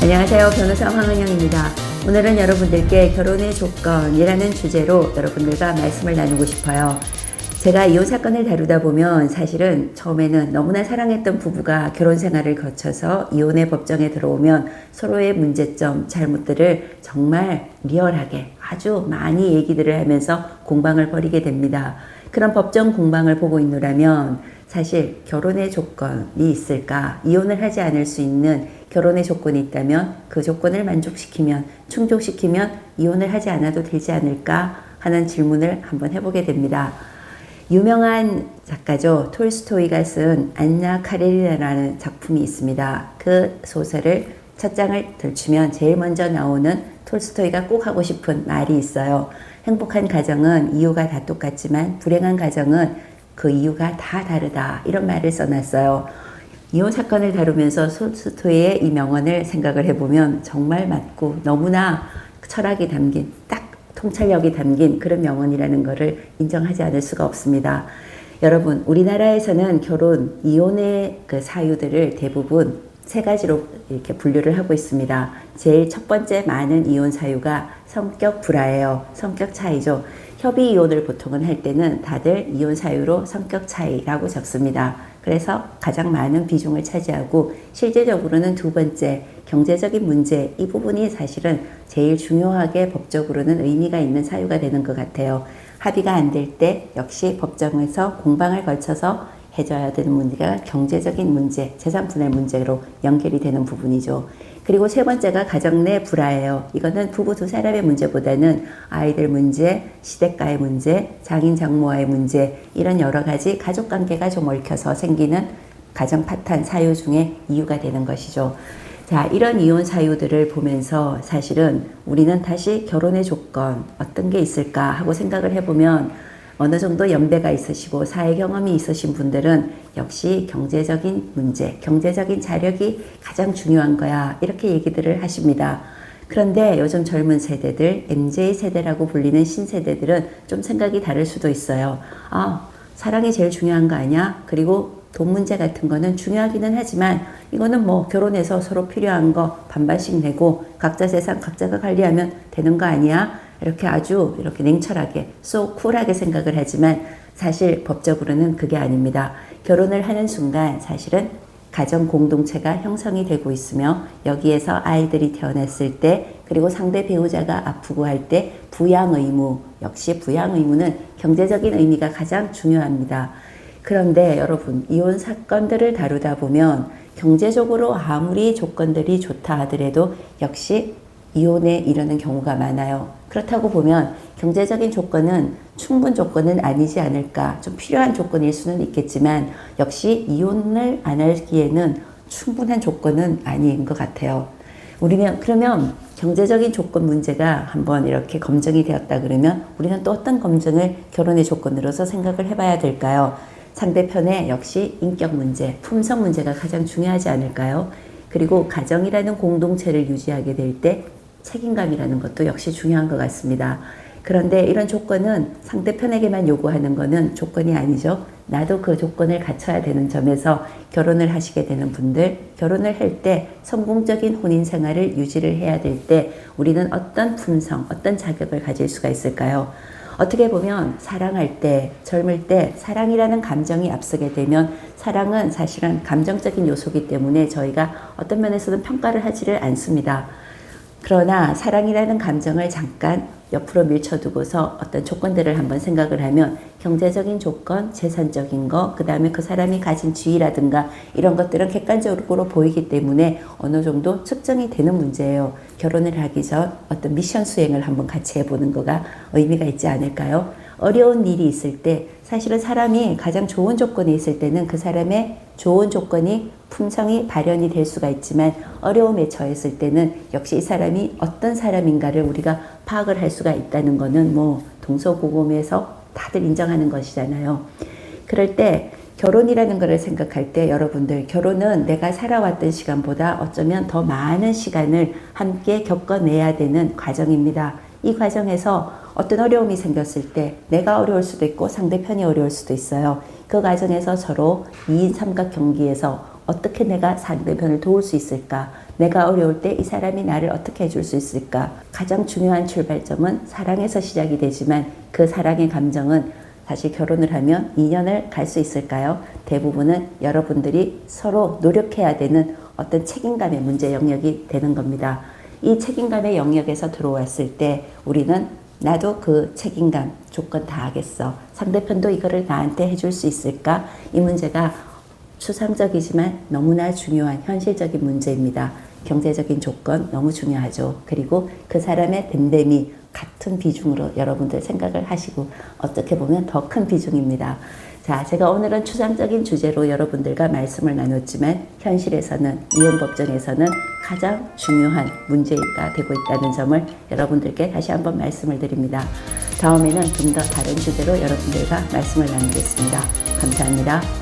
안녕하세요. 변호사 황은영입니다. 오늘은 여러분들께 결혼의 조건이라는 주제로 여러분들과 말씀을 나누고 싶어요. 제가 이혼 사건을 다루다 보면 사실은 처음에는 너무나 사랑했던 부부가 결혼 생활을 거쳐서 이혼의 법정에 들어오면 서로의 문제점, 잘못들을 정말 리얼하게 아주 많이 얘기들을 하면서 공방을 벌이게 됩니다. 그런 법정 공방을 보고 있노라면 사실 결혼의 조건이 있을까? 이혼을 하지 않을 수 있는 결혼의 조건이 있다면 그 조건을 만족시키면, 충족시키면 이혼을 하지 않아도 되지 않을까 하는 질문을 한번 해보게 됩니다. 유명한 작가죠. 톨스토이가 쓴 안나 카레리나라는 작품이 있습니다. 그 소설을 첫 장을 들추면 제일 먼저 나오는 톨스토이가 꼭 하고 싶은 말이 있어요. 행복한 가정은 이유가 다 똑같지만 불행한 가정은 그 이유가 다 다르다. 이런 말을 써놨어요. 이혼 사건을 다루면서 톨스토이의 이 명언을 생각을 해보면 정말 맞고 너무나 철학이 담긴 딱 통찰력이 담긴 그런 명언이라는 것을 인정하지 않을 수가 없습니다. 여러분, 우리나라에서는 결혼, 이혼의 그 사유들을 대부분 세 가지로 이렇게 분류를 하고 있습니다. 제일 첫 번째 많은 이혼 사유가 성격 불화예요. 성격 차이죠. 협의 이혼을 보통은 할 때는 다들 이혼 사유로 성격 차이라고 적습니다. 그래서 가장 많은 비중을 차지하고 실제적으로는 두 번째 경제적인 문제, 이 부분이 사실은 제일 중요하게 법적으로는 의미가 있는 사유가 되는 것 같아요. 합의가 안 될 때 역시 법정에서 공방을 거쳐서 해줘야 되는 문제가 경제적인 문제, 재산 분할 문제로 연결이 되는 부분이죠. 그리고 세 번째가 가정 내 불화예요. 이거는 부부 두 사람의 문제보다는 아이들 문제, 시댁과의 문제, 장인 장모와의 문제, 이런 여러 가지 가족 관계가 좀 얽혀서 생기는 가정 파탄 사유 중에 이유가 되는 것이죠. 자, 이런 이혼 사유들을 보면서 사실은 우리는 다시 결혼의 조건 어떤 게 있을까 하고 생각을 해보면 어느 정도 연배가 있으시고 사회 경험이 있으신 분들은 역시 경제적인 문제, 경제적인 자력이 가장 중요한 거야. 이렇게 얘기들을 하십니다. 그런데 요즘 젊은 세대들, MZ세대라고 불리는 신세대들은 좀 생각이 다를 수도 있어요. 아, 사랑이 제일 중요한 거 아니야? 그리고 돈 문제 같은 거는 중요하기는 하지만 이거는 뭐 결혼해서 서로 필요한 거 반반씩 내고 각자 재산 각자가 관리하면 되는 거 아니야? 이렇게 아주 이렇게 냉철하게 쏘 쿨하게 생각을 하지만 사실 법적으로는 그게 아닙니다. 결혼을 하는 순간 사실은 가정 공동체가 형성이 되고 있으며 여기에서 아이들이 태어났을 때 그리고 상대 배우자가 아프고 할 때 부양 의무, 역시 부양 의무는 경제적인 의미가 가장 중요합니다. 그런데 여러분, 이혼 사건들을 다루다 보면 경제적으로 아무리 조건들이 좋다 하더라도 역시 이혼에 이르는 경우가 많아요. 그렇다고 보면 경제적인 조건은 충분 조건은 아니지 않을까. 좀 필요한 조건일 수는 있겠지만 역시 이혼을 안 하기에는 충분한 조건은 아닌 것 같아요. 우리는 그러면 경제적인 조건 문제가 한번 이렇게 검증이 되었다 그러면 우리는 또 어떤 검증을 결혼의 조건으로서 생각을 해봐야 될까요? 상대편의 역시 인격 문제, 품성 문제가 가장 중요하지 않을까요? 그리고 가정이라는 공동체를 유지하게 될 때 책임감이라는 것도 역시 중요한 것 같습니다. 그런데 이런 조건은 상대편에게만 요구하는 것은 조건이 아니죠. 나도 그 조건을 갖춰야 되는 점에서 결혼을 하시게 되는 분들, 결혼을 할 때 성공적인 혼인 생활을 유지를 해야 될 때 우리는 어떤 품성, 어떤 자격을 가질 수가 있을까요? 어떻게 보면 사랑할 때, 젊을 때 사랑이라는 감정이 앞서게 되면 사랑은 사실은 감정적인 요소이기 때문에 저희가 어떤 면에서는 평가를 하지를 않습니다. 그러나 사랑이라는 감정을 잠깐 옆으로 밀쳐두고서 어떤 조건들을 한번 생각을 하면 경제적인 조건, 재산적인 거, 그 다음에 그 사람이 가진 지위라든가 이런 것들은 객관적으로 보이기 때문에 어느 정도 측정이 되는 문제예요. 결혼을 하기 전 어떤 미션 수행을 한번 같이 해보는 거가 의미가 있지 않을까요? 어려운 일이 있을 때 사실은 사람이 가장 좋은 조건에 있을 때는 그 사람의 좋은 조건이 품성이 발현이 될 수가 있지만 어려움에 처했을 때는 역시 이 사람이 어떤 사람인가를 우리가 파악을 할 수가 있다는 거는 뭐 동서고금에서 다들 인정하는 것이잖아요. 그럴 때 결혼이라는 것을 생각할 때 여러분들 결혼은 내가 살아왔던 시간보다 어쩌면 더 많은 시간을 함께 겪어내야 되는 과정입니다. 이 과정에서 어떤 어려움이 생겼을 때 내가 어려울 수도 있고 상대편이 어려울 수도 있어요. 그 과정에서 서로 2인 삼각 경기에서 어떻게 내가 상대편을 도울 수 있을까? 내가 어려울 때 이 사람이 나를 어떻게 해줄 수 있을까? 가장 중요한 출발점은 사랑에서 시작이 되지만 그 사랑의 감정은 사실 결혼을 하면 2년을 갈 수 있을까요? 대부분은 여러분들이 서로 노력해야 되는 어떤 책임감의 문제 영역이 되는 겁니다. 이 책임감의 영역에서 들어왔을 때 우리는 나도 그 책임감 조건 다 하겠어. 상대편도 이거를 나한테 해줄 수 있을까? 이 문제가 추상적이지만 너무나 중요한 현실적인 문제입니다. 경제적인 조건 너무 중요하죠. 그리고 그 사람의 댐댐이 같은 비중으로 여러분들 생각을 하시고 어떻게 보면 더 큰 비중입니다. 자, 제가 오늘은 추상적인 주제로 여러분들과 말씀을 나눴지만 현실에서는 이혼법정에서는 가장 중요한 문제가 되고 있다는 점을 여러분들께 다시 한번 말씀을 드립니다. 다음에는 좀 더 다른 주제로 여러분들과 말씀을 나누겠습니다. 감사합니다.